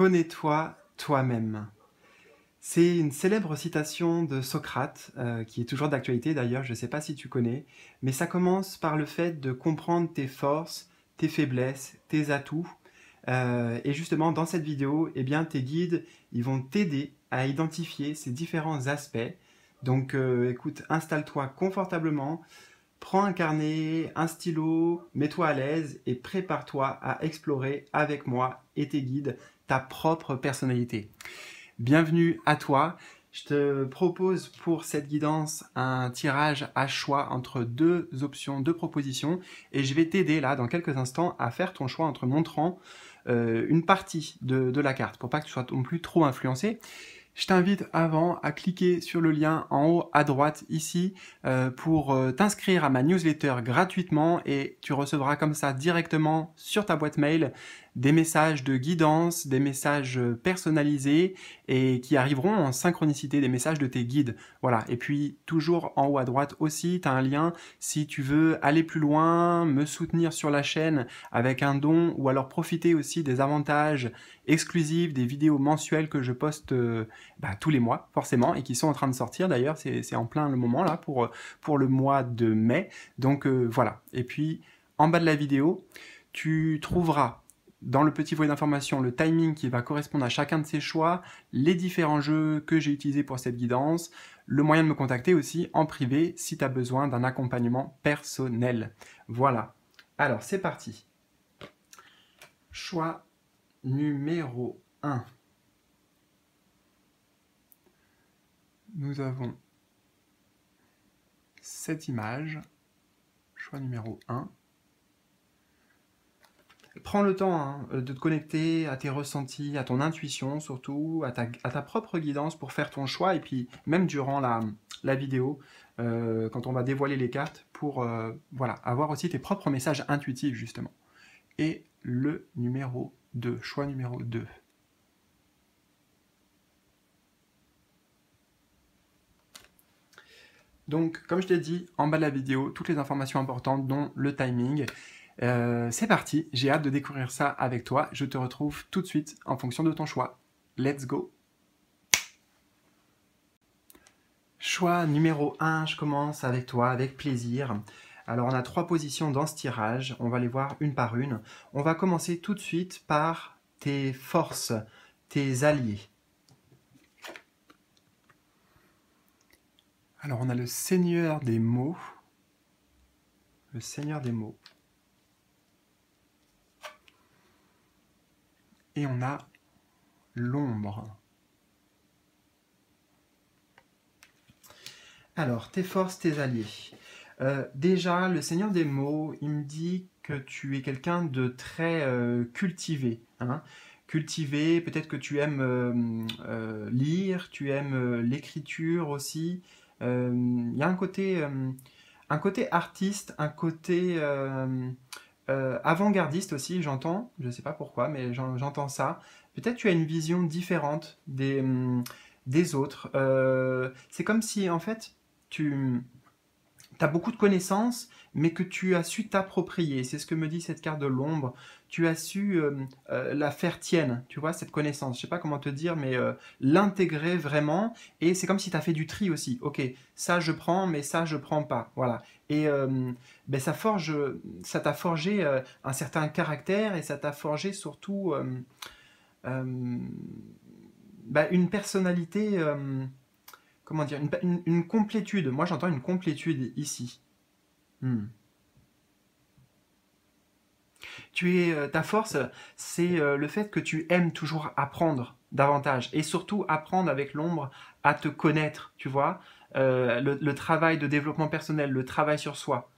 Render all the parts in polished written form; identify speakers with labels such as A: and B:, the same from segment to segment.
A: Connais-toi toi-même. C'est une célèbre citation de Socrate, qui est toujours d'actualité d'ailleurs, je ne sais pas si tu connais, mais ça commence par le fait de comprendre tes forces, tes faiblesses, tes atouts. Et justement, dans cette vidéo, eh bien, tes guides, ils vont t'aider à identifier ces différents aspects. Donc, écoute, installe-toi confortablement, prends un carnet, un stylo, mets-toi à l'aise et prépare-toi à explorer avec moi et tes guides ta propre personnalité. Bienvenue à toi. Je te propose pour cette guidance un tirage à choix entre deux options, deux propositions, et je vais t'aider là dans quelques instants à faire ton choix entre montrant une partie de la carte pour pas que tu sois non plus trop influencé. Je t'invite avant à cliquer sur le lien en haut à droite ici pour t'inscrire à ma newsletter gratuitement et tu recevras comme ça directement sur ta boîte mail des messages de guidance, des messages personnalisés et qui arriveront en synchronicité des messages de tes guides. Voilà. Et puis toujours en haut à droite aussi, tu as un lien si tu veux aller plus loin, me soutenir sur la chaîne avec un don ou alors profiter aussi des avantages exclusifs, des vidéos mensuelles que je poste tous les mois forcément et qui sont en train de sortir d'ailleurs, c'est en plein le moment là pour le mois de mai. Donc voilà. Et puis en bas de la vidéo, tu trouveras dans le petit volet d'information le timing qui va correspondre à chacun de ces choix, les différents jeux que j'ai utilisés pour cette guidance, le moyen de me contacter aussi en privé si tu as besoin d'un accompagnement personnel. Voilà. Alors c'est parti. Choix numéro 1. Nous avons cette image. Choix numéro 1. Prends le temps de te connecter à tes ressentis, à ton intuition surtout, à ta propre guidance pour faire ton choix et puis même durant la vidéo, quand on va dévoiler les cartes pour voilà, avoir aussi tes propres messages intuitifs justement. Et le numéro 2, choix numéro 2. Donc, comme je t'ai dit, en bas de la vidéo, toutes les informations importantes, dont le timing. C'est parti, j'ai hâte de découvrir ça avec toi. Je te retrouve tout de suite en fonction de ton choix. Let's go! Choix numéro 1, je commence avec toi, avec plaisir. Alors, on a 3 positions dans ce tirage. On va les voir une par une. On va commencer tout de suite par tes forces, tes alliés. Alors, on a le Seigneur des mots. Le Seigneur des mots. Et on a l'ombre. Alors, tes forces, tes alliés. Déjà, le Seigneur des mots, il me dit que tu es quelqu'un de très cultivé. Hein. Cultivé, peut-être que tu aimes lire, tu aimes l'écriture aussi. Il y a un côté artiste, un côté avant-gardiste aussi, j'entends. Je ne sais pas pourquoi, mais j'entends ça. Peut-être tu as une vision différente des autres. C'est comme si, en fait, tu as beaucoup de connaissances, mais que tu as su t'approprier. C'est ce que me dit cette carte de l'ombre. Tu as su la faire tienne, tu vois, cette connaissance. Je ne sais pas comment te dire, mais l'intégrer vraiment. Et c'est comme si tu as fait du tri aussi. Ok, ça je prends, mais ça je prends pas. Voilà. Et ça t'a forgé un certain caractère et ça t'a forgé surtout une personnalité... comment dire, une complétude. Moi, j'entends une complétude ici. Ta force, c'est le fait que tu aimes toujours apprendre davantage et surtout apprendre avec l'ombre à te connaître, tu vois. Le travail de développement personnel, le travail sur soi.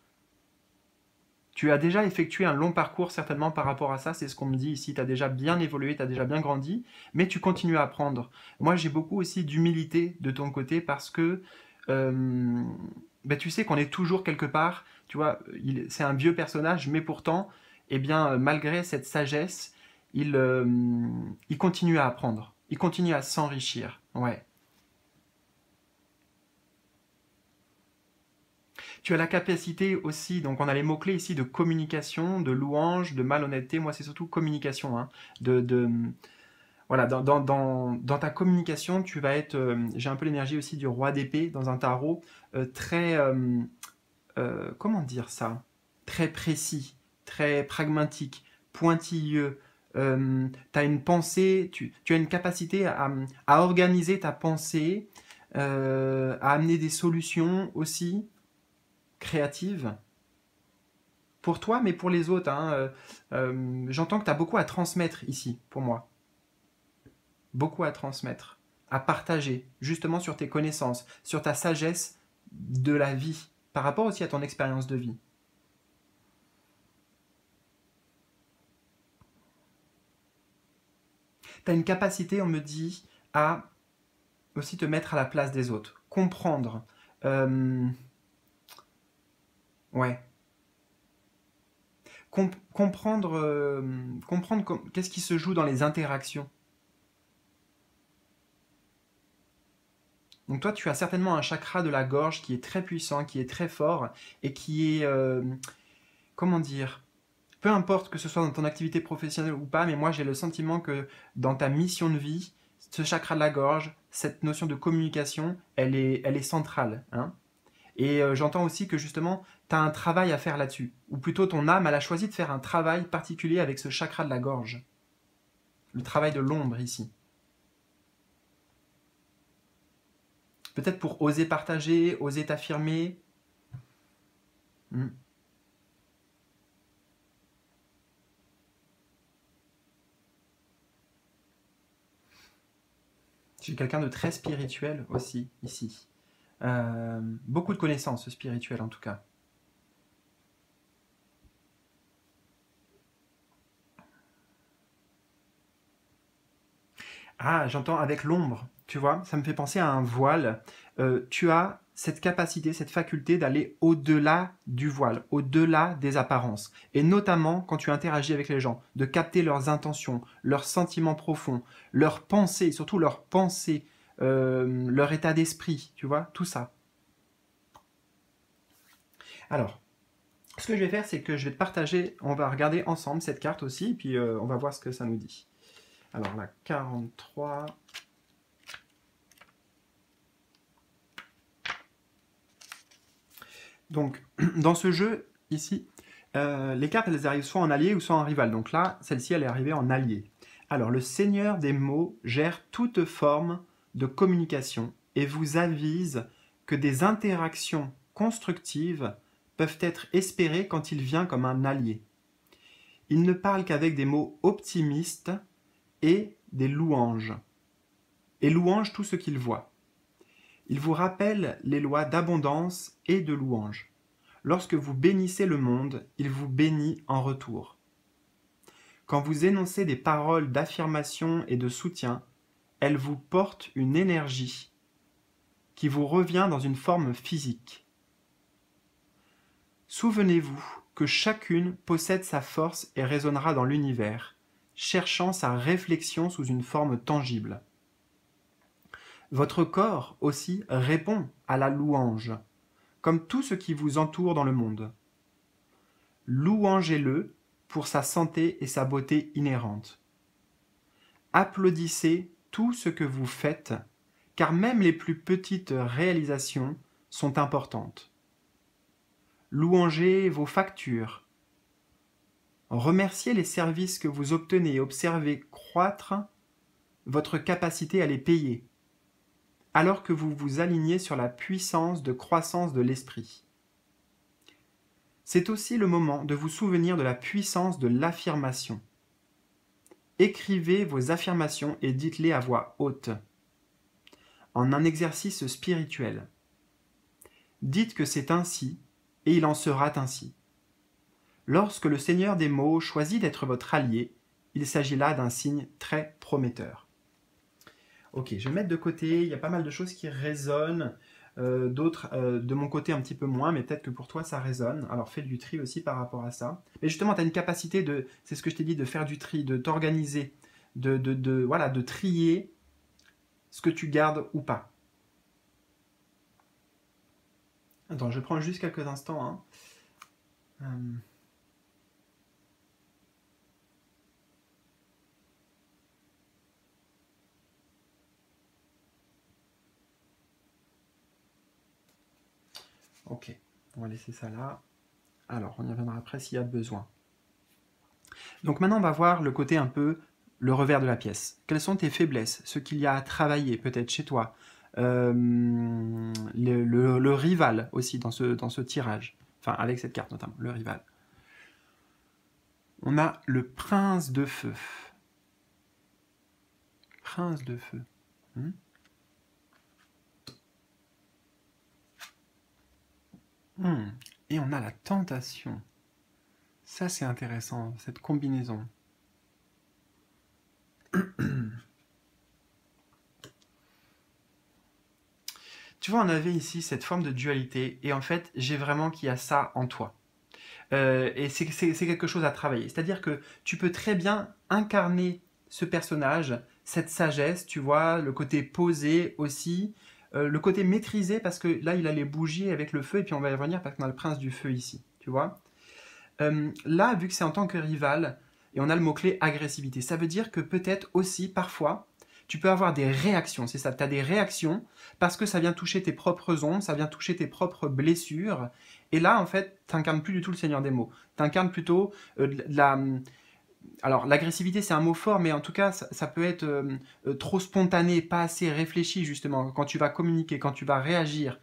A: Tu as déjà effectué un long parcours certainement par rapport à ça, c'est ce qu'on me dit ici, tu as déjà bien évolué, tu as déjà bien grandi, mais tu continues à apprendre. Moi j'ai beaucoup aussi d'humilité de ton côté parce que tu sais qu'on est toujours quelque part, tu vois, c'est un vieux personnage, mais pourtant, eh bien, malgré cette sagesse, il continue à apprendre, il continue à s'enrichir, ouais. Tu as la capacité aussi, donc on a les mots-clés ici de communication, de louange, de malhonnêteté. Moi, c'est surtout communication. Hein, voilà, dans ta communication, tu vas être, j'ai un peu l'énergie aussi du roi d'épée dans un tarot, très, comment dire ça? Très précis, très pragmatique, pointilleux. Tu as une pensée, tu as une capacité à organiser ta pensée, à amener des solutions aussi créatives pour toi, mais pour les autres, hein. J'entends que tu as beaucoup à transmettre ici, pour moi. Beaucoup à transmettre, à partager, justement sur tes connaissances, sur ta sagesse de la vie, par rapport aussi à ton expérience de vie. Tu as une capacité, on me dit, à aussi te mettre à la place des autres, comprendre. Ouais. Comprendre, qu'est-ce qui se joue dans les interactions. Donc toi, tu as certainement un chakra de la gorge qui est très puissant, qui est très fort et qui est, comment dire, peu importe que ce soit dans ton activité professionnelle ou pas, mais moi j'ai le sentiment que dans ta mission de vie, ce chakra de la gorge, cette notion de communication, elle est centrale, hein. Et j'entends aussi que justement, tu as un travail à faire là-dessus. Ou plutôt ton âme, elle a choisi de faire un travail particulier avec ce chakra de la gorge. Le travail de l'ombre ici. Peut-être pour oser partager, oser t'affirmer. Hmm. J'ai quelqu'un de très spirituel aussi ici. Beaucoup de connaissances spirituelles en tout cas. Ah, j'entends avec l'ombre, tu vois, ça me fait penser à un voile. Tu as cette capacité, cette faculté d'aller au-delà du voile, au-delà des apparences. Et notamment quand tu interagis avec les gens, de capter leurs intentions, leurs sentiments profonds, leurs pensées, surtout leurs pensées, leur état d'esprit, tu vois, tout ça. Alors, ce que je vais faire, c'est que je vais te partager, on va regarder ensemble cette carte aussi, et puis on va voir ce que ça nous dit. Alors la 43. Donc, dans ce jeu, ici, les cartes, elles arrivent soit en allié ou soit en rival. Donc là, celle-ci, elle est arrivée en allié. Alors, le seigneur des mots gère toute forme de communication et vous avise que des interactions constructives peuvent être espérées quand il vient comme un allié. Il ne parle qu'avec des mots optimistes et des louanges. Et louange tout ce qu'il voit. Il vous rappelle les lois d'abondance et de louange. Lorsque vous bénissez le monde, il vous bénit en retour. Quand vous énoncez des paroles d'affirmation et de soutien, elles vous portent une énergie qui vous revient dans une forme physique. Souvenez-vous que chacune possède sa force et résonnera dans l'univers, cherchant sa réflexion sous une forme tangible. Votre corps aussi répond à la louange, comme tout ce qui vous entoure dans le monde. Louangez-le pour sa santé et sa beauté inhérentes. Applaudissez tout ce que vous faites, car même les plus petites réalisations sont importantes. Louangez vos factures. Remerciez les services que vous obtenez et observez croître votre capacité à les payer, alors que vous vous alignez sur la puissance de croissance de l'esprit. C'est aussi le moment de vous souvenir de la puissance de l'affirmation. Écrivez vos affirmations et dites-les à voix haute, en un exercice spirituel. Dites que c'est ainsi, et il en sera ainsi. Lorsque le Seigneur des mots choisit d'être votre allié, il s'agit là d'un signe très prometteur. Ok, je vais mettre de côté, il y a pas mal de choses qui résonnent, d'autres de mon côté un petit peu moins, mais peut-être que pour toi ça résonne. Alors fais du tri aussi par rapport à ça. Mais justement, tu as une capacité de, c'est ce que je t'ai dit, de faire du tri, de t'organiser, voilà, de trier ce que tu gardes ou pas. Attends, je prends juste quelques instants. Hein. Euh... Ok, on va laisser ça là. Alors, on y reviendra après s'il y a besoin. Donc maintenant, on va voir le côté un peu, le revers de la pièce. Quelles sont tes faiblesses? Ce qu'il y a à travailler peut-être chez toi. Le rival aussi dans ce tirage. Enfin, avec cette carte notamment, le rival. On a le prince de feu. Prince de feu. Et on a la tentation. Ça, c'est intéressant, cette combinaison. Tu vois, on avait ici cette forme de dualité, et en fait, j'ai vraiment qu'il y a ça en toi. Et c'est quelque chose à travailler. C'est-à-dire que tu peux très bien incarner ce personnage, cette sagesse, tu vois, le côté posé aussi, le côté maîtrisé, parce que là, il a les bougies avec le feu, et puis on va y revenir parce qu'on a le prince du feu ici, tu vois. Là, vu que c'est en tant que rival, et on a le mot-clé agressivité, ça veut dire que peut-être aussi, parfois, tu peux avoir des réactions, c'est ça, tu as des réactions parce que ça vient toucher tes propres ombres, ça vient toucher tes propres blessures, et là, en fait, tu n'incarnes plus du tout le Seigneur des mots, tu incarnes plutôt la... Alors, l'agressivité, c'est un mot fort, mais en tout cas, ça peut être trop spontané, pas assez réfléchi, justement, quand tu vas communiquer, quand tu vas réagir.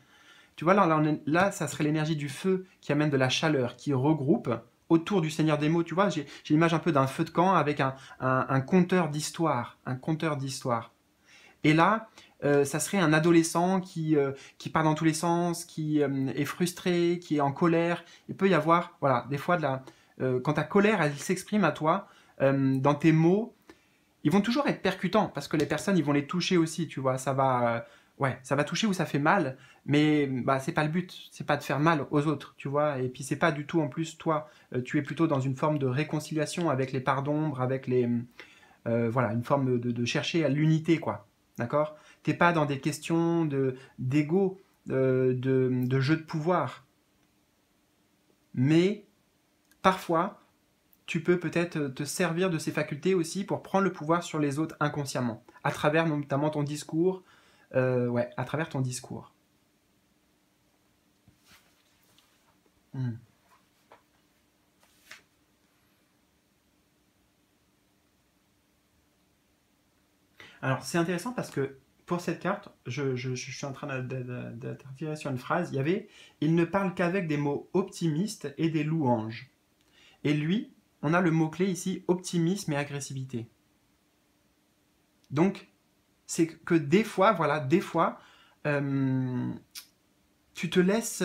A: Tu vois, là, ça serait l'énergie du feu qui amène de la chaleur, qui regroupe autour du Seigneur des mots. Tu vois, j'ai l'image un peu d'un feu de camp avec un conteur d'histoire. Un conteur d'histoire. Et là, ça serait un adolescent qui part dans tous les sens, qui est frustré, qui est en colère. Il peut y avoir, voilà, des fois, quand ta colère, elle s'exprime à toi, dans tes mots, ils vont toujours être percutants parce que les personnes ils vont les toucher aussi, tu vois, ça va toucher où ça fait mal, mais bah c'est pas le but, c'est pas de faire mal aux autres, tu vois, et puis c'est pas du tout en plus toi, tu es plutôt dans une forme de réconciliation avec les parts d'ombre, avec les voilà, une forme de chercher à l'unité quoi. D'accord? T'es pas dans des questions d'ego, de jeu de pouvoir, mais parfois tu peux peut-être te servir de ces facultés aussi pour prendre le pouvoir sur les autres inconsciemment, à travers notamment ton discours, ouais, à travers ton discours. Hmm. Alors c'est intéressant parce que pour cette carte, je suis en train d'atterrir sur une phrase, il y avait « Il ne parle qu'avec des mots optimistes et des louanges ». Et lui, on a le mot-clé ici, optimisme et agressivité. Donc, c'est que des fois, voilà, des fois, tu te laisses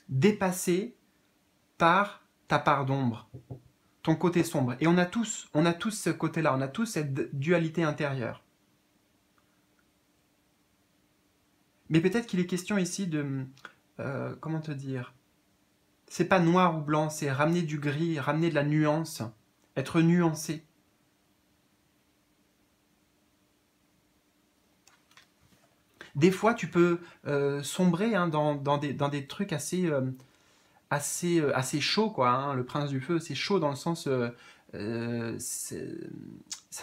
A: dépasser par ta part d'ombre, ton côté sombre. Et on a tous ce côté-là, on a tous cette dualité intérieure. Mais peut-être qu'il est question ici de, comment te dire, c'est pas noir ou blanc, c'est ramener du gris, ramener de la nuance, être nuancé. Des fois, tu peux sombrer hein, dans des trucs assez chaud, quoi. Hein. Le prince du feu, c'est chaud dans le sens, ça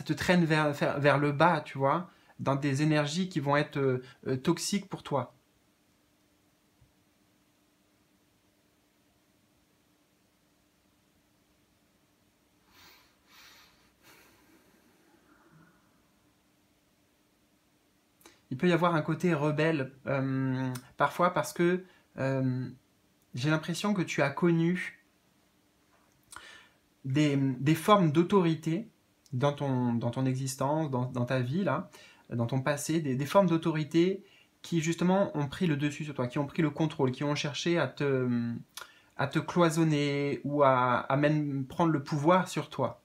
A: te traîne vers le bas, tu vois, dans des énergies qui vont être toxiques pour toi. Il peut y avoir un côté rebelle, parfois parce que j'ai l'impression que tu as connu des formes d'autorité dans ton existence, dans ta vie, là, dans ton passé, des formes d'autorité qui justement ont pris le dessus sur toi, qui ont pris le contrôle, qui ont cherché à te cloisonner ou à même prendre le pouvoir sur toi.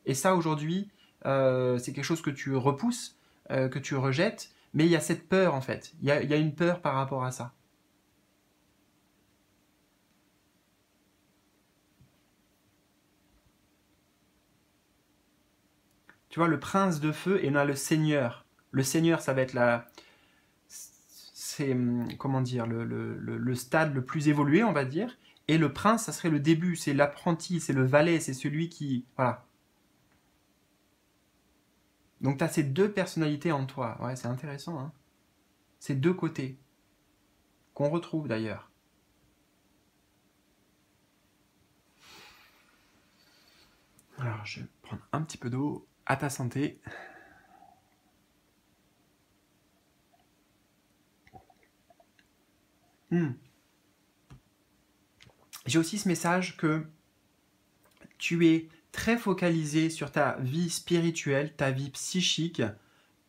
A: Et ça aujourd'hui, c'est quelque chose que tu repousses, que tu rejettes, mais il y a cette peur en fait, il y a une peur par rapport à ça. Tu vois, le prince de feu et on a le seigneur. Le seigneur, ça va être c'est, comment dire, le stade le plus évolué, on va dire. Et le prince, ça serait le début, c'est l'apprenti, c'est le valet, c'est celui qui... Voilà. Donc tu as ces deux personnalités en toi. Ouais, c'est intéressant. Hein, ces deux côtés, qu'on retrouve d'ailleurs. Alors, je vais prendre un petit peu d'eau à ta santé. J'ai aussi ce message que tu es très focalisé sur ta vie spirituelle, ta vie psychique,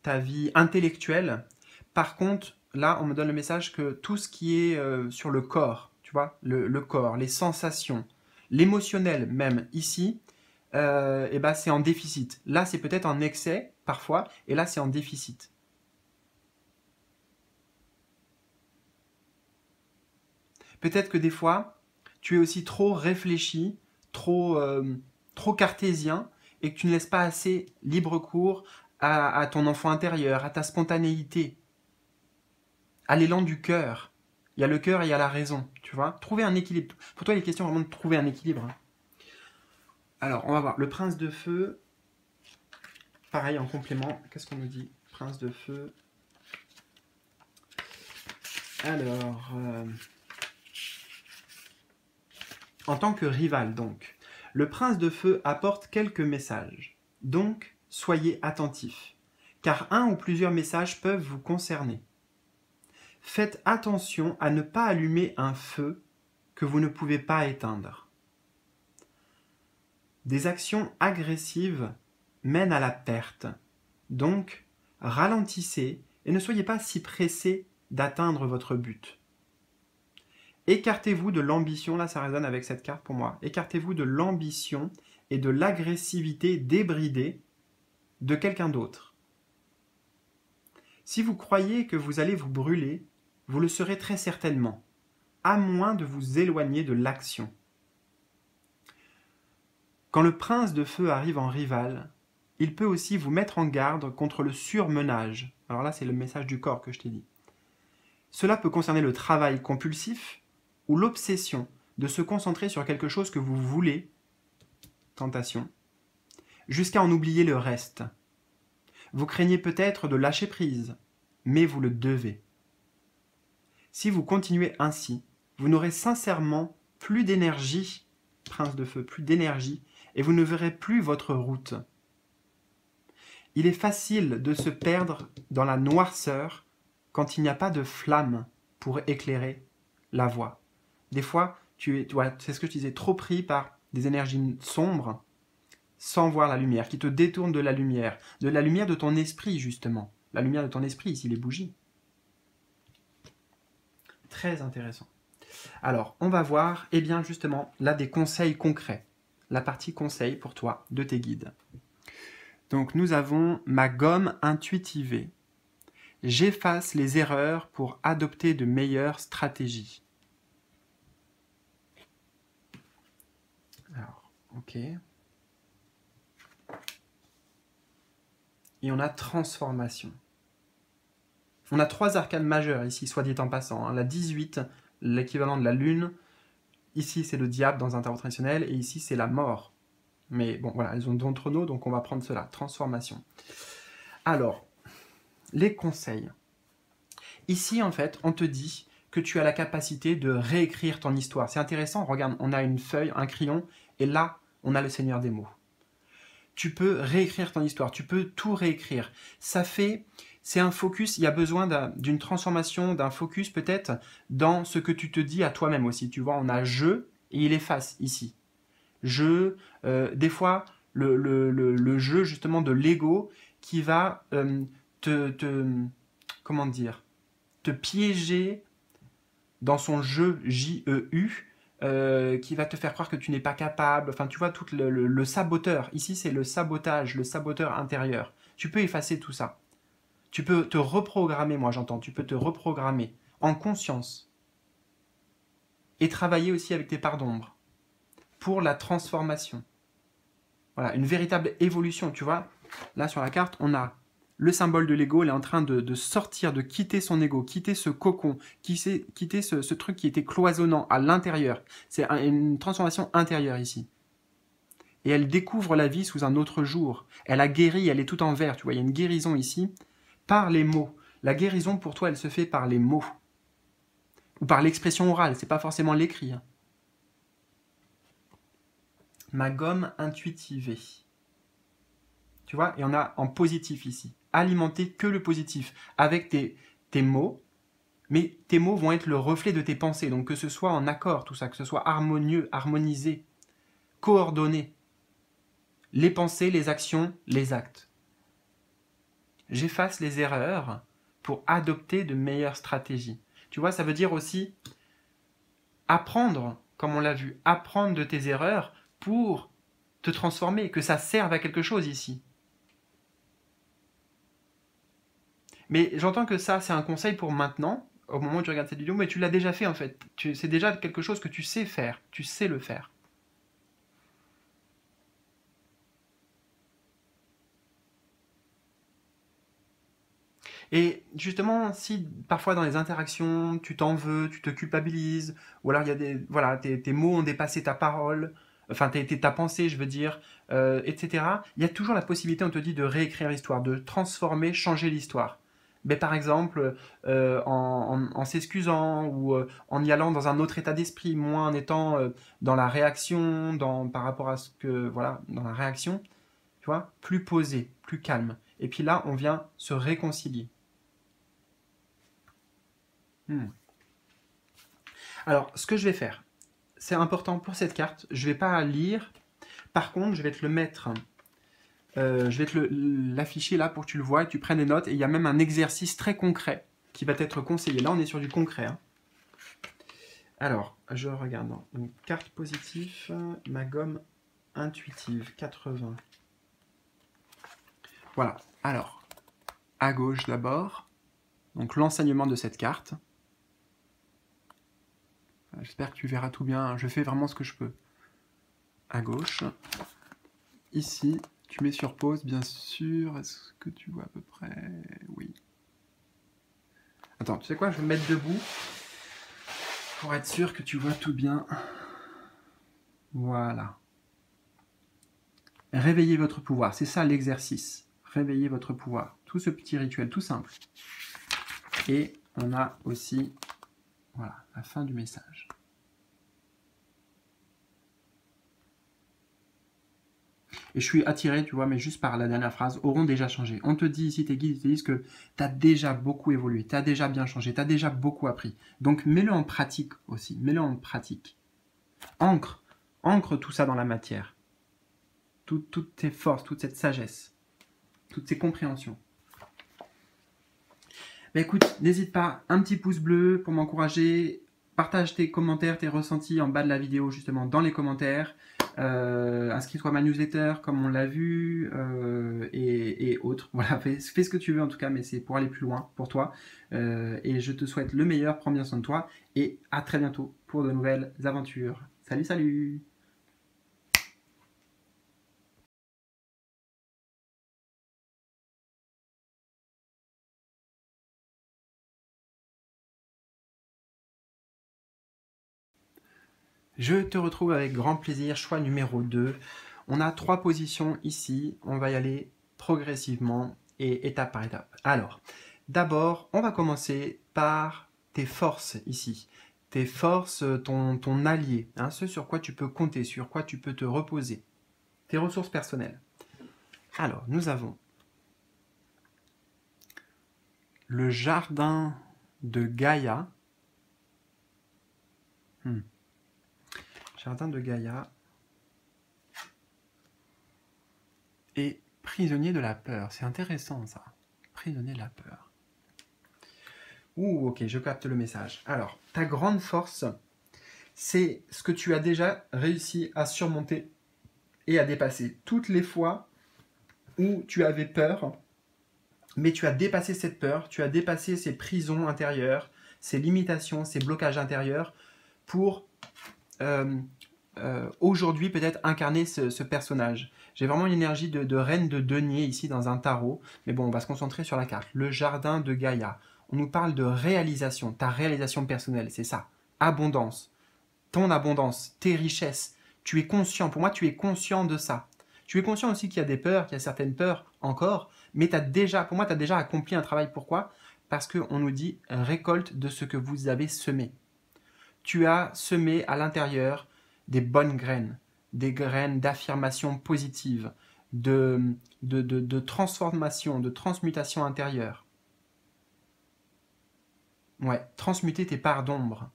A: ta vie intellectuelle. Par contre, là, on me donne le message que tout ce qui est sur le corps, tu vois, le corps, les sensations, l'émotionnel même ici, et ben c'est en déficit. Là, c'est peut-être en excès parfois, et là, c'est en déficit. Peut-être que des fois, tu es aussi trop réfléchi, trop cartésien, et que tu ne laisses pas assez libre cours à ton enfant intérieur, à ta spontanéité, à l'élan du cœur. Il y a le cœur et il y a la raison, tu vois. Trouver un équilibre. Pour toi, il est question vraiment de trouver un équilibre. Alors, on va voir. Le prince de feu, pareil, en complément. Qu'est-ce qu'on nous dit? Prince de feu. Alors, en tant que rival, donc, le prince de feu apporte quelques messages. Donc, soyez attentifs, car un ou plusieurs messages peuvent vous concerner. Faites attention à ne pas allumer un feu que vous ne pouvez pas éteindre. Des actions agressives mènent à la perte. Donc, ralentissez et ne soyez pas si pressés d'atteindre votre but. Écartez-vous de l'ambition, là ça résonne avec cette carte pour moi, écartez-vous de l'ambition et de l'agressivité débridée de quelqu'un d'autre. Si vous croyez que vous allez vous brûler, vous le serez très certainement, à moins de vous éloigner de l'action. Quand le prince de feu arrive en rival, il peut aussi vous mettre en garde contre le surmenage. Alors là, c'est le message du corps que je t'ai dit. Cela peut concerner le travail compulsif ou l'obsession de se concentrer sur quelque chose que vous voulez, tentation, jusqu'à en oublier le reste. Vous craignez peut-être de lâcher prise, mais vous le devez. Si vous continuez ainsi, vous n'aurez sincèrement plus d'énergie, prince de feu, plus d'énergie, et vous ne verrez plus votre route. Il est facile de se perdre dans la noirceur quand il n'y a pas de flamme pour éclairer la voie. Des fois, c'est ce que je disais, trop pris par des énergies sombres, sans voir la lumière, qui te détournent de la lumière de ton esprit justement. La lumière de ton esprit, ici les bougies. Très intéressant. Alors, on va voir, eh bien justement, là des conseils concrets. La partie conseils pour toi, de tes guides. Donc nous avons ma gomme intuitivée. J'efface les erreurs pour adopter de meilleures stratégies. Alors, ok. Et on a transformation. On a 3 arcanes majeures ici, soit dit en passant. La 18, l'équivalent de la lune. Ici, c'est le diable dans un tarot traditionnel. Et ici, c'est la mort. Mais bon, voilà, elles ont d'autres noms, donc on va prendre cela. Transformation. Alors, les conseils. Ici, en fait, on te dit que tu as la capacité de réécrire ton histoire. C'est intéressant, regarde, on a une feuille, un crayon, et là, on a le Seigneur des mots. Tu peux réécrire ton histoire, tu peux tout réécrire. C'est un focus, il y a besoin d'une transformation, d'un focus peut-être dans ce que tu te dis à toi-même aussi. Tu vois, on a « je » et il efface ici. Je, des fois, le jeu justement de l'ego qui va comment dire, te piéger dans son jeu J-E-U, qui va te faire croire que tu n'es pas capable. Enfin, tu vois, tout le saboteur. Ici, c'est le sabotage, le saboteur intérieur. Tu peux effacer tout ça. Tu peux te reprogrammer, moi j'entends. Tu peux te reprogrammer en conscience. Et travailler aussi avec tes parts d'ombre pour la transformation. Voilà, une véritable évolution, tu vois. Là, sur la carte, on a le symbole de l'ego, il est en train de sortir, de quitter son ego, quitter ce cocon, quitter ce truc qui était cloisonnant à l'intérieur. C'est une transformation intérieure ici. Et elle découvre la vie sous un autre jour. Elle a guéri, elle est tout en vert, tu vois, il y a une guérison ici, par les mots. La guérison, pour toi, elle se fait par les mots. Ou par l'expression orale, c'est pas forcément l'écrit. Ma gomme intuitivée. Tu vois, et on a en positif ici. Alimenter que le positif avec tes mots, mais tes mots vont être le reflet de tes pensées. Donc que ce soit en accord, tout ça, que ce soit harmonieux, harmonisé, coordonné. Les pensées, les actions, les actes. J'efface les erreurs pour adopter de meilleures stratégies. Tu vois, ça veut dire aussi apprendre, comme on l'a vu, apprendre de tes erreurs pour te transformer, que ça serve à quelque chose ici. Mais j'entends que ça, c'est un conseil pour maintenant, au moment où tu regardes cette vidéo, mais tu l'as déjà fait en fait. C'est déjà quelque chose que tu sais faire, tu sais le faire. Et justement, si parfois dans les interactions, tu t'en veux, tu te culpabilises, ou alors il y a des, voilà, tes mots ont dépassé ta parole, enfin ta pensée, je veux dire, etc. Il y a toujours la possibilité, on te dit, de réécrire l'histoire, de transformer, changer l'histoire. Mais par exemple, en s'excusant ou en y allant dans un autre état d'esprit, moins en étant dans la réaction, par rapport à ce que, voilà, dans la réaction, tu vois, plus posé, plus calme. Et puis là, on vient se réconcilier. Hmm. Alors, ce que je vais faire, c'est important pour cette carte, je ne vais pas lire, par contre, je vais te le mettre, je vais te l'afficher là pour que tu le vois et que tu prennes des notes, et il y a même un exercice très concret qui va t'être conseillé. Là, on est sur du concret. Hein. Alors, je regarde, une carte positive, ma gomme intuitive, 80. Voilà, alors, à gauche d'abord, donc l'enseignement de cette carte. J'espère que tu verras tout bien, je fais vraiment ce que je peux. À gauche, ici, tu mets sur pause, bien sûr. Est-ce que tu vois à peu près? Oui. Attends, tu sais quoi? Je vais me mettre debout pour être sûr que tu vois tout bien. Voilà. Réveillez votre pouvoir. C'est ça l'exercice. Réveillez votre pouvoir. Tout ce petit rituel, tout simple. Et on a aussi, voilà, la fin du message. Et je suis attiré, tu vois, mais juste par la dernière phrase, auront déjà changé. On te dit ici, tes guides te disent que tu as déjà beaucoup évolué, tu as déjà bien changé, tu as déjà beaucoup appris. Donc mets-le en pratique aussi, mets-le en pratique. Ancre tout ça dans la matière. Toutes tes forces, toute cette sagesse, toutes ces compréhensions. Mais écoute, n'hésite pas, un petit pouce bleu pour m'encourager. Partage tes commentaires, tes ressentis en bas de la vidéo, justement, dans les commentaires. Inscris-toi à ma newsletter, comme on l'a vu, et autres. Voilà, fais ce que tu veux en tout cas, mais c'est pour aller plus loin pour toi. Et je te souhaite le meilleur, prends bien soin de toi, et à très bientôt pour de nouvelles aventures. Salut, salut! Je te retrouve avec grand plaisir, choix numéro 2. On a 3 positions ici, on va y aller progressivement et étape par étape. Alors, d'abord, on va commencer par tes forces ici. Tes forces, ton allié, hein, ce sur quoi tu peux compter, sur quoi tu peux te reposer. Tes ressources personnelles. Alors, nous avons le jardin de Gaïa. Jardin de Gaïa. Et prisonnier de la peur. C'est intéressant ça. Prisonnier de la peur. Ouh, ok, je capte le message. Alors, ta grande force, c'est ce que tu as déjà réussi à surmonter et à dépasser. Toutes les fois où tu avais peur, mais tu as dépassé cette peur, tu as dépassé ces prisons intérieures, ces limitations, ces blocages intérieurs pour aujourd'hui peut-être incarner ce personnage. J'ai vraiment une énergie de reine de denier ici dans un tarot, mais bon, on va se concentrer sur la carte. Le jardin de Gaïa. On nous parle de réalisation, ta réalisation personnelle, c'est ça. Abondance, ton abondance, tes richesses. Tu es conscient, pour moi, tu es conscient de ça. Tu es conscient aussi qu'il y a des peurs, qu'il y a certaines peurs encore, mais pour moi, tu as déjà accompli un travail. Pourquoi? Parce qu'on nous dit récolte de ce que vous avez semé. Tu as semé à l'intérieur des bonnes graines, des graines d'affirmation positive, de transformation, de transmutation intérieure. Ouais, transmuter tes parts d'ombre.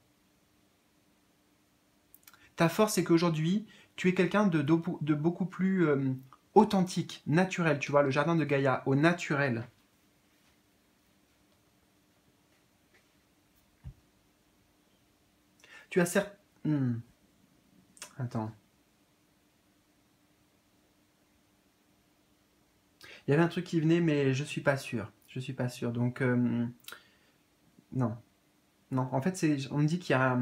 A: Ta force, c'est qu'aujourd'hui, tu es quelqu'un de beaucoup plus authentique, naturel. Tu vois, le jardin de Gaïa, au naturel. Tu as certes... Attends. Il y avait un truc qui venait, mais je suis pas sûr. Je suis pas sûr. Donc, non. Non, en fait, on me dit qu'il y a...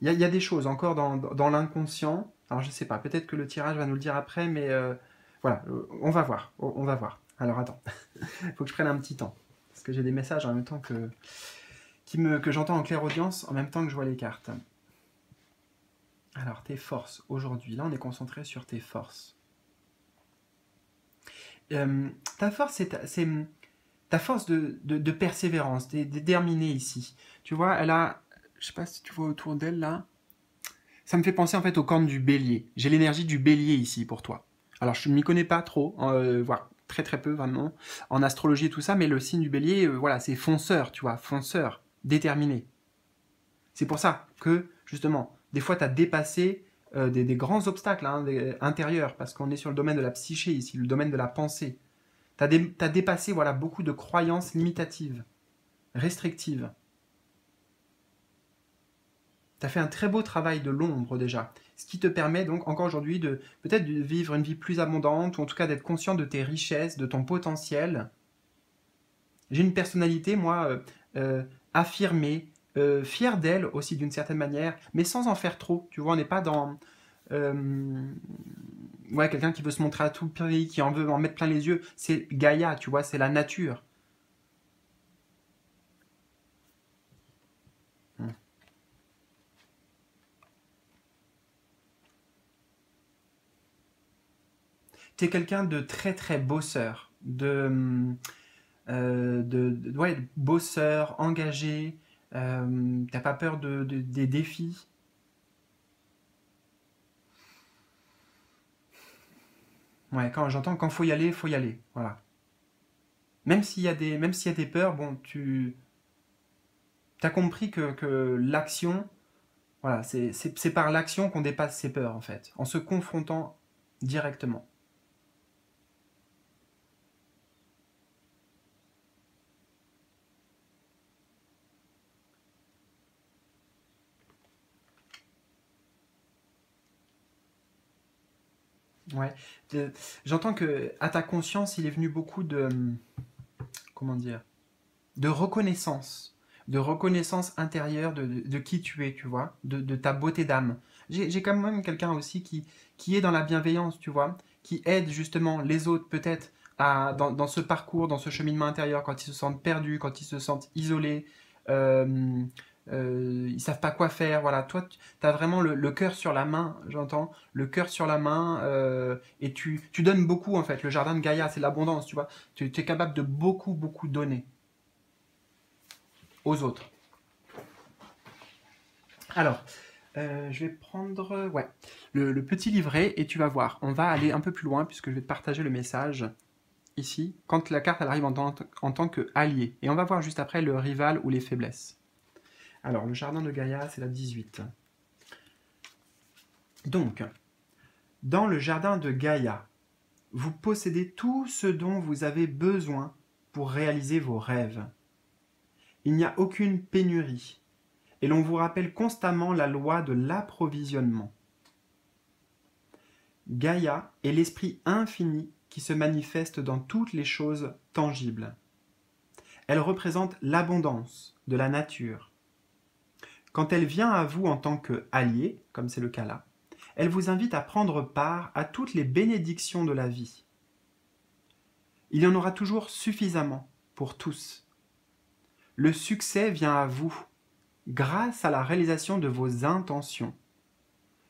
A: Il y a des choses encore dans l'inconscient. Alors, je sais pas. Peut-être que le tirage va nous le dire après, mais voilà. On va voir. On va voir. Alors, attends. Il faut que je prenne un petit temps. Parce que j'ai des messages en même temps que j'entends en clairaudience, en même temps que je vois les cartes. Alors, tes forces aujourd'hui. Là, on est concentré sur tes forces. Ta force, c'est ta force de persévérance, déterminée ici. Tu vois, elle a... Je sais pas si tu vois autour d'elle, là. Ça me fait penser, en fait, aux cornes du bélier. J'ai l'énergie du bélier ici, pour toi. Alors, je ne m'y connais pas trop, voire très très peu, vraiment, en astrologie et tout ça, mais le signe du bélier, voilà, c'est fonceur, tu vois, fonceur, déterminé. C'est pour ça que, justement, des fois, tu as dépassé des grands obstacles intérieurs, parce qu'on est sur le domaine de la psyché ici, le domaine de la pensée. Tu as dépassé voilà, beaucoup de croyances limitatives, restrictives. Tu as fait un très beau travail de l'ombre déjà, ce qui te permet donc encore aujourd'hui de peut-être de vivre une vie plus abondante, ou en tout cas d'être conscient de tes richesses, de ton potentiel. J'ai une personnalité, moi, affirmée, fière d'elle aussi d'une certaine manière, mais sans en faire trop. Tu vois, on n'est pas dans... ouais, quelqu'un qui veut se montrer à tout prix, qui en veut en mettre plein les yeux. C'est Gaïa, tu vois, c'est la nature. Tu es quelqu'un de très très bosseur, ouais, bosseur, engagé, t'as pas peur des défis. Ouais, quand j'entends quand faut y aller, voilà. Même s'il y a des peurs, bon, tu as compris que l'action, voilà, c'est par l'action qu'on dépasse ses peurs en fait, en se confrontant directement. Ouais. J'entends que à ta conscience, il est venu beaucoup de, comment dire, de reconnaissance intérieure de qui tu es, tu vois, de ta beauté d'âme. J'ai quand même quelqu'un aussi qui est dans la bienveillance, tu vois, qui aide justement les autres peut-être dans ce parcours, dans ce cheminement intérieur, quand ils se sentent perdus, quand ils se sentent isolés, euh, ils savent pas quoi faire. Voilà, toi, tu as vraiment le cœur sur la main, j'entends, le cœur sur la main, et tu donnes beaucoup en fait. Le jardin de Gaïa, c'est l'abondance, tu vois. Tu es capable de beaucoup, beaucoup donner aux autres. Alors, je vais prendre ouais, le petit livret et tu vas voir. On va aller un peu plus loin puisque je vais te partager le message ici, quand la carte elle arrive en tant qu'allié. Et on va voir juste après le rival ou les faiblesses. Alors, le jardin de Gaïa, c'est la 18. Donc, dans le jardin de Gaïa, vous possédez tout ce dont vous avez besoin pour réaliser vos rêves. Il n'y a aucune pénurie, et l'on vous rappelle constamment la loi de l'approvisionnement. Gaïa est l'esprit infini qui se manifeste dans toutes les choses tangibles. Elle représente l'abondance de la nature. Quand elle vient à vous en tant qu'allié, comme c'est le cas là, elle vous invite à prendre part à toutes les bénédictions de la vie. Il y en aura toujours suffisamment pour tous. Le succès vient à vous grâce à la réalisation de vos intentions,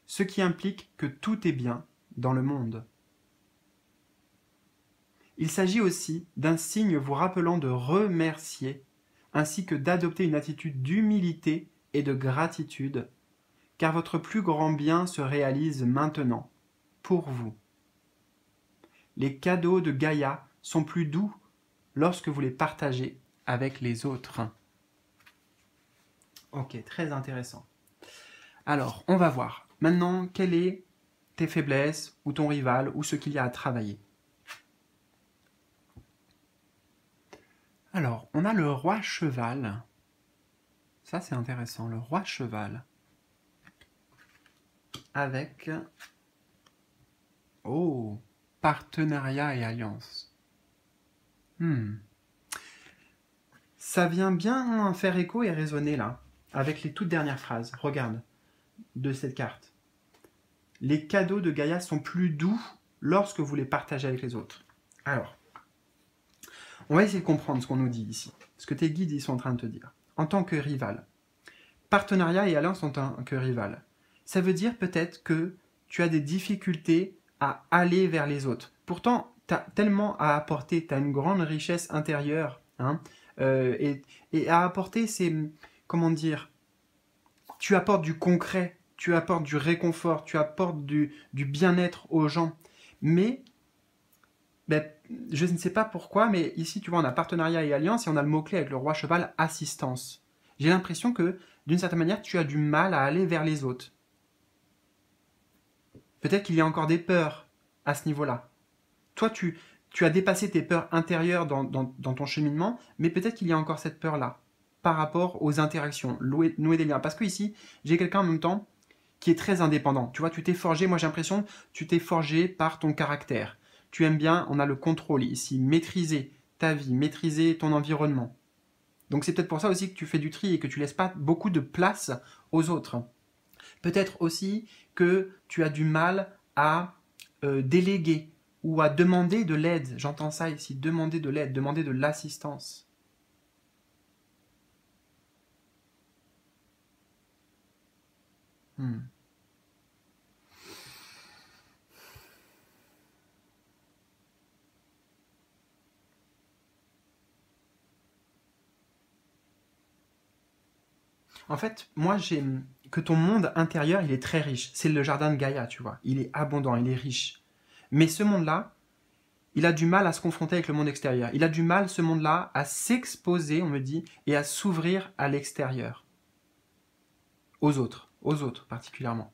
A: ce qui implique que tout est bien dans le monde. Il s'agit aussi d'un signe vous rappelant de remercier, ainsi que d'adopter une attitude d'humilité et de gratitude, car votre plus grand bien se réalise maintenant, pour vous. Les cadeaux de Gaïa sont plus doux lorsque vous les partagez avec les autres. Ok, très intéressant. Alors, on va voir. Maintenant, quelles sont tes faiblesses, ou ton rival, ou ce qu'il y a à travailler. Alors, on a le roi cheval. Ça, c'est intéressant. Le roi cheval. Avec... Oh, partenariat et alliance. Ça vient bien faire écho et résonner là, avec les toutes dernières phrases. Regarde, de cette carte. Les cadeaux de Gaïa sont plus doux lorsque vous les partagez avec les autres. Alors, on va essayer de comprendre ce qu'on nous dit ici, ce que tes guides ils sont en train de te dire. En tant que rival, partenariat et alliance en tant que rival, ça veut dire peut-être que tu as des difficultés à aller vers les autres. Pourtant, tu as tellement à apporter, tu as une grande richesse intérieure, hein, et à apporter, c'est, comment dire, tu apportes du concret, tu apportes du réconfort, tu apportes du bien-être aux gens. Mais, ben, je ne sais pas pourquoi, mais ici, tu vois, on a partenariat et alliance, et on a le mot-clé avec le roi cheval, assistance. J'ai l'impression que, d'une certaine manière, tu as du mal à aller vers les autres. Peut-être qu'il y a encore des peurs à ce niveau-là. Toi, tu as dépassé tes peurs intérieures dans ton cheminement, mais peut-être qu'il y a encore cette peur-là par rapport aux interactions, nouer des liens. Parce que ici, j'ai quelqu'un en même temps qui est très indépendant. Tu vois, tu t'es forgé, moi j'ai l'impression, tu t'es forgé par ton caractère. Tu aimes bien, on a le contrôle ici, maîtriser ta vie, maîtriser ton environnement. Donc c'est peut-être pour ça aussi que tu fais du tri et que tu laisses pas beaucoup de place aux autres. Peut-être aussi que tu as du mal à déléguer ou à demander de l'aide. J'entends ça ici, demander de l'aide, demander de l'assistance. En fait, moi, j'ai que ton monde intérieur, il est très riche. C'est le jardin de Gaïa, tu vois. Il est abondant, il est riche. Mais ce monde-là, il a du mal à se confronter avec le monde extérieur. Il a du mal, ce monde-là, à s'exposer, on me dit, et à s'ouvrir à l'extérieur. Aux autres particulièrement.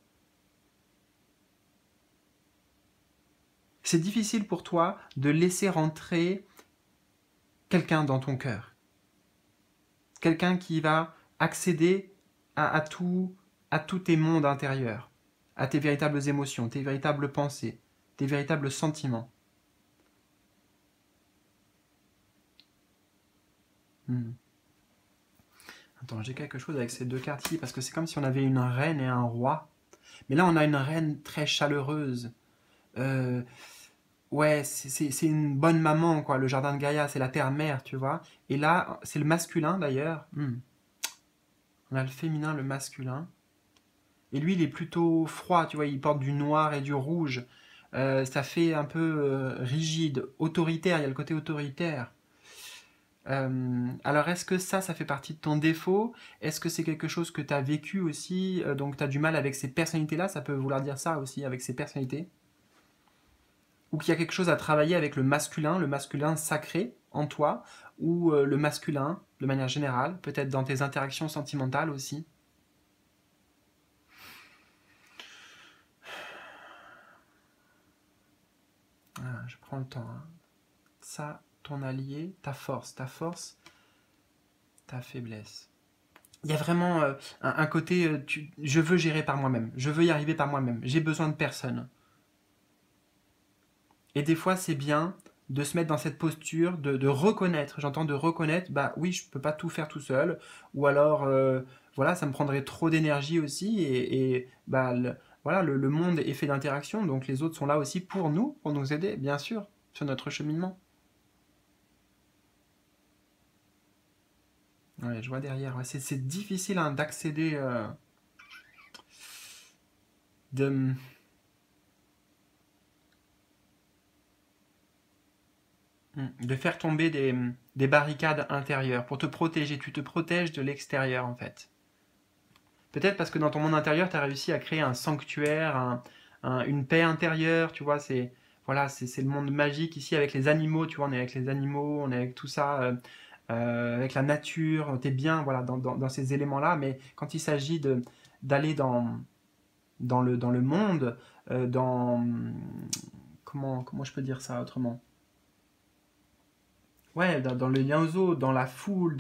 A: C'est difficile pour toi de laisser rentrer quelqu'un dans ton cœur. Quelqu'un qui va accéder à tous tes mondes intérieurs, à tes véritables émotions, tes véritables pensées, tes véritables sentiments. Attends, j'ai quelque chose avec ces deux cartes ici, parce que c'est comme si on avait une reine et un roi. Mais là, on a une reine très chaleureuse. Ouais, c'est une bonne maman, quoi. Le jardin de Gaïa, c'est la terre-mère, tu vois. Et là, c'est le masculin, d'ailleurs. On a le féminin, le masculin. Et lui, il est plutôt froid, tu vois. Il porte du noir et du rouge. Ça fait un peu rigide, autoritaire. Il y a le côté autoritaire. Alors, est-ce que ça fait partie de ton défaut? Est-ce que c'est quelque chose que tu as vécu aussi? Donc, tu as du mal avec ces personnalités-là? Ça peut vouloir dire ça aussi, avec ces personnalités? Ou qu'il y a quelque chose à travailler avec le masculin sacré en toi, ou le masculin de manière générale, peut-être dans tes interactions sentimentales aussi? Ah, je prends le temps. Hein. Ça, ton allié, ta force, ta faiblesse. Il y a vraiment un côté, je veux gérer par moi-même, je veux y arriver par moi-même, j'ai besoin de personne. Et des fois, c'est bien de se mettre dans cette posture, de reconnaître, j'entends de reconnaître, bah oui, je peux pas tout faire tout seul, ou alors, voilà, ça me prendrait trop d'énergie aussi, et bah, voilà, le monde est fait d'interaction, donc les autres sont là aussi pour nous aider, bien sûr, sur notre cheminement. Ouais, je vois derrière, ouais, c'est difficile hein, d'accéder, de, de faire tomber des barricades intérieures pour te protéger. Tu te protèges de l'extérieur en fait. Peut-être parce que dans ton monde intérieur, tu as réussi à créer un sanctuaire, une paix intérieure, tu vois, voilà, c'est le monde magique ici avec les animaux, tu vois, on est avec les animaux, on est avec tout ça, avec la nature, tu es bien voilà, dans ces éléments-là, mais quand il s'agit d'aller dans le monde, comment je peux dire ça autrement? Ouais, dans le lien aux autres, dans la foule,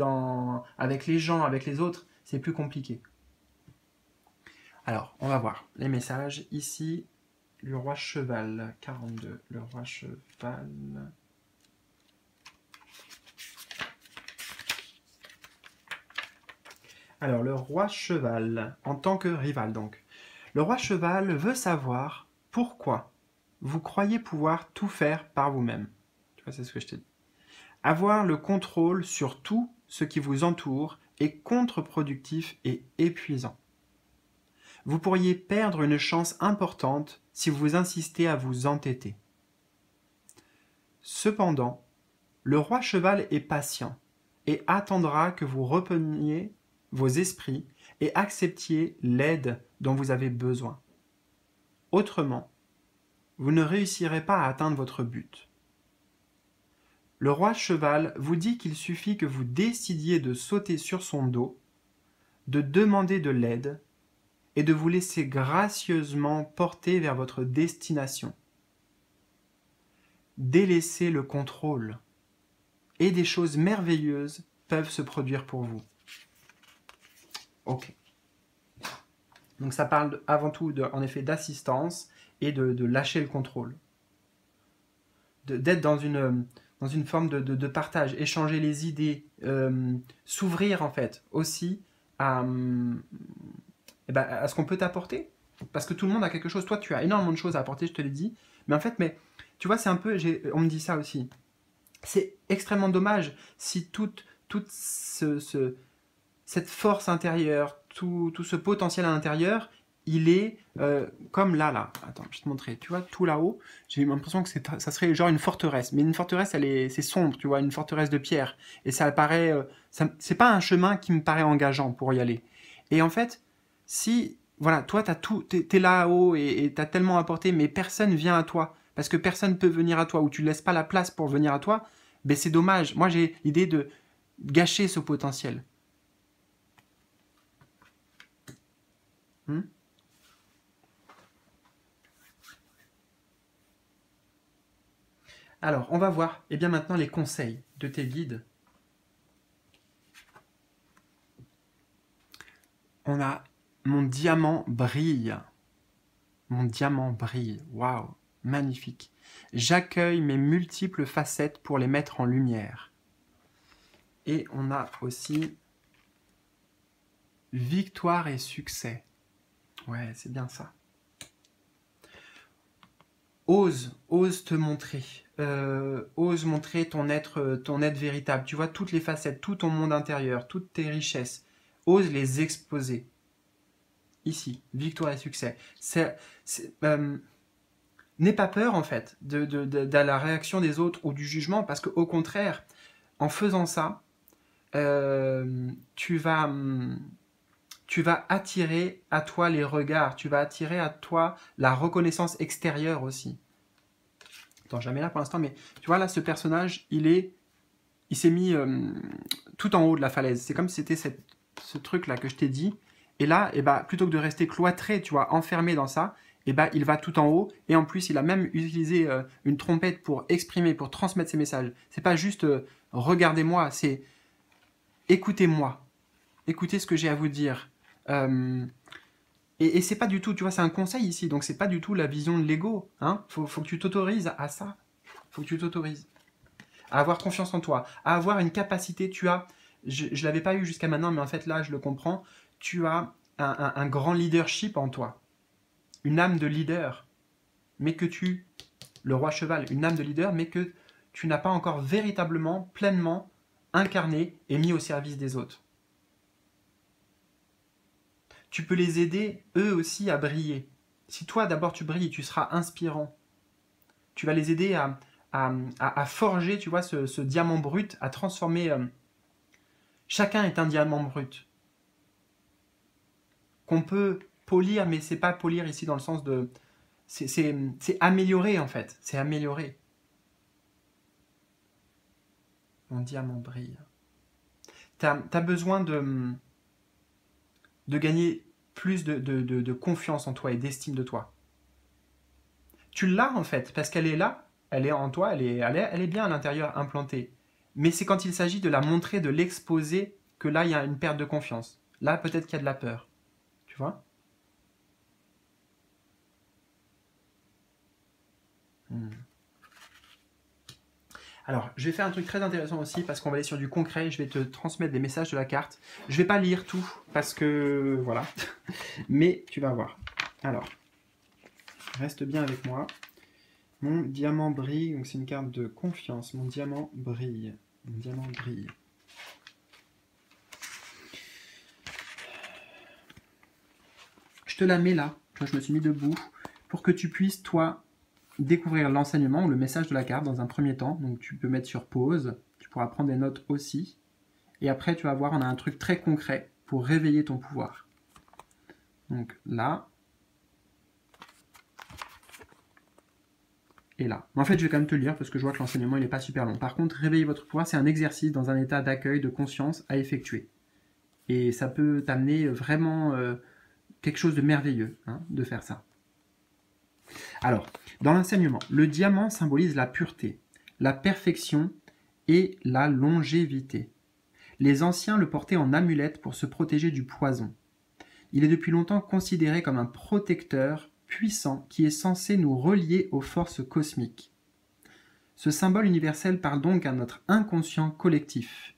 A: avec les gens, avec les autres, c'est plus compliqué. Alors, on va voir les messages. Ici, le roi cheval, 42. Le roi cheval. Alors, le roi cheval, en tant que rival donc. Le roi cheval veut savoir pourquoi vous croyez pouvoir tout faire par vous-même. Tu vois, c'est ce que je t'ai dit. Avoir le contrôle sur tout ce qui vous entoure est contre-productif et épuisant. Vous pourriez perdre une chance importante si vous insistez à vous entêter. Cependant, le roi cheval est patient et attendra que vous repreniez vos esprits et acceptiez l'aide dont vous avez besoin. Autrement, vous ne réussirez pas à atteindre votre but. Le roi cheval vous dit qu'il suffit que vous décidiez de sauter sur son dos, de demander de l'aide et de vous laisser gracieusement porter vers votre destination. Délaissez le contrôle et des choses merveilleuses peuvent se produire pour vous. Ok. Donc ça parle avant tout en effet d'assistance et de lâcher le contrôle. D'être dans une forme de partage, échanger les idées, s'ouvrir en fait aussi à ce qu'on peut t'apporter. Parce que tout le monde a quelque chose. Toi, tu as énormément de choses à apporter, je te l'ai dit. Mais en fait, tu vois, c'est un peu... On me dit ça aussi. C'est extrêmement dommage si toute cette force intérieure, tout ce potentiel à l'intérieur, il est comme là. Attends, je vais te montrer. Tu vois, tout là-haut, j'ai l'impression que ça serait genre une forteresse. Mais une forteresse, c'est sombre, tu vois, une forteresse de pierre. Et ça paraît... c'est pas un chemin qui me paraît engageant pour y aller. Et en fait, si... Voilà, toi, t'es là-haut et t'as tellement apporté, mais personne vient à toi. Parce que personne peut venir à toi, ou tu laisses pas la place pour venir à toi, ben c'est dommage. Moi, j'ai l'idée de gâcher ce potentiel. Alors, on va voir bien maintenant les conseils de tes guides. On a mon diamant brille. Mon diamant brille. Waouh, magnifique. J'accueille mes multiples facettes pour les mettre en lumière. Et on a aussi victoire et succès. Ouais, c'est bien ça. Ose te montrer. Ose montrer ton être véritable. Tu vois, toutes les facettes, tout ton monde intérieur, toutes tes richesses. Ose les exposer. Ici, victoire et succès. N'aie pas peur, en fait, de la réaction des autres ou du jugement, parce qu'au contraire, en faisant ça, tu vas attirer à toi les regards, tu vas attirer à toi la reconnaissance extérieure aussi. Attends, jamais là pour l'instant, mais tu vois là, ce personnage, il s'est mis tout en haut de la falaise. C'est comme si c'était ce truc-là que je t'ai dit. Et là, plutôt que de rester cloîtré, tu vois, enfermé dans ça, il va tout en haut. Et en plus, il a même utilisé une trompette pour exprimer, pour transmettre ses messages. C'est pas juste regardez-moi, c'est écoutez-moi. Écoutez ce que j'ai à vous dire. Et c'est pas du tout, tu vois, c'est un conseil ici, donc c'est pas du tout la vision de l'ego. Hein. Faut que tu t'autorises à ça. Faut que tu t'autorises à avoir confiance en toi, à avoir une capacité. Je l'avais pas eu jusqu'à maintenant, mais en fait là, je le comprends. Tu as un grand leadership en toi, une âme de leader, mais le roi cheval, une âme de leader, mais que tu n'as pas encore véritablement, pleinement incarné et mis au service des autres. Tu peux les aider, eux aussi, à briller. Si toi, d'abord, tu brilles, tu seras inspirant. Tu vas les aider à forger, tu vois, ce diamant brut, à transformer... chacun est un diamant brut. qu'on peut polir, mais c'est pas polir ici dans le sens de... C'est améliorer en fait, c'est améliorer. Mon diamant brille. T'as besoin de gagner plus de confiance en toi et d'estime de toi. Tu l'as en fait, parce qu'elle est là, elle est en toi, elle est bien à l'intérieur implantée. Mais c'est quand il s'agit de la montrer, de l'exposer, que là, il y a une perte de confiance. Là, peut-être qu'il y a de la peur. Tu vois? Alors, je vais faire un truc très intéressant aussi, parce qu'on va aller sur du concret. Je vais te transmettre des messages de la carte. Je vais pas lire tout, parce que... Voilà. Mais tu vas voir. Alors, reste bien avec moi. Mon diamant brille, donc c'est une carte de confiance. Mon diamant brille. Mon diamant brille. Je te la mets là. Tu vois, je me suis mis debout pour que tu puisses, toi, découvrir l'enseignement ou le message de la carte dans un premier temps. Donc tu peux mettre sur pause. Tu pourras prendre des notes aussi. Et après, tu vas voir, on a un truc très concret pour réveiller ton pouvoir. Donc là. Et là. Mais en fait, je vais quand même te le lire parce que je vois que l'enseignement, il n'est pas super long. Par contre, réveiller votre pouvoir, c'est un exercice dans un état d'accueil, de conscience à effectuer. Et ça peut t'amener vraiment quelque chose de merveilleux de faire ça. Alors, dans l'enseignement, le diamant symbolise la pureté, la perfection et la longévité. Les anciens le portaient en amulette pour se protéger du poison. Il est depuis longtemps considéré comme un protecteur puissant qui est censé nous relier aux forces cosmiques. Ce symbole universel parle donc à notre inconscient collectif.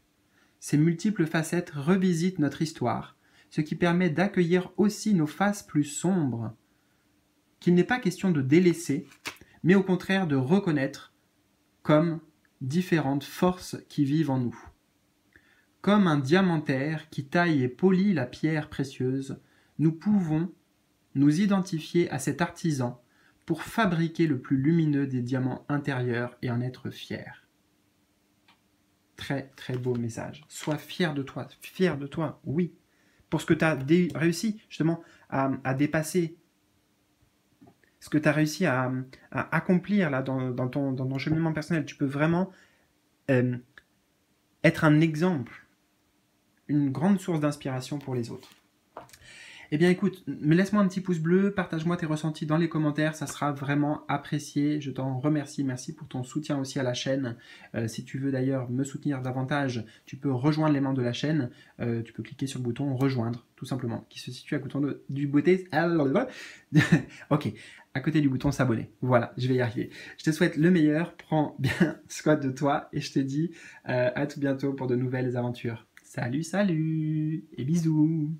A: Ces multiples facettes revisitent notre histoire, ce qui permet d'accueillir aussi nos faces plus sombres, qu'il n'est pas question de délaisser, mais au contraire de reconnaître comme différentes forces qui vivent en nous. Comme un diamantaire qui taille et polit la pierre précieuse, nous pouvons nous identifier à cet artisan pour fabriquer le plus lumineux des diamants intérieurs et en être fier. Très très beau message. Sois fier de toi, oui, pour ce que tu as réussi justement à dépasser, ce que tu as réussi à accomplir là, dans ton cheminement personnel. Tu peux vraiment être un exemple, une grande source d'inspiration pour les autres. Eh bien écoute, laisse-moi un petit pouce bleu, partage-moi tes ressentis dans les commentaires, ça sera vraiment apprécié, je t'en remercie, merci pour ton soutien aussi à la chaîne. Si tu veux d'ailleurs me soutenir davantage, tu peux rejoindre les membres de la chaîne, tu peux cliquer sur le bouton rejoindre, tout simplement, qui se situe à côté du bouton... Ok, à côté du bouton s'abonner, voilà, je vais y arriver. Je te souhaite le meilleur, prends bien soin de toi et je te dis à tout bientôt pour de nouvelles aventures. Salut, salut et bisous.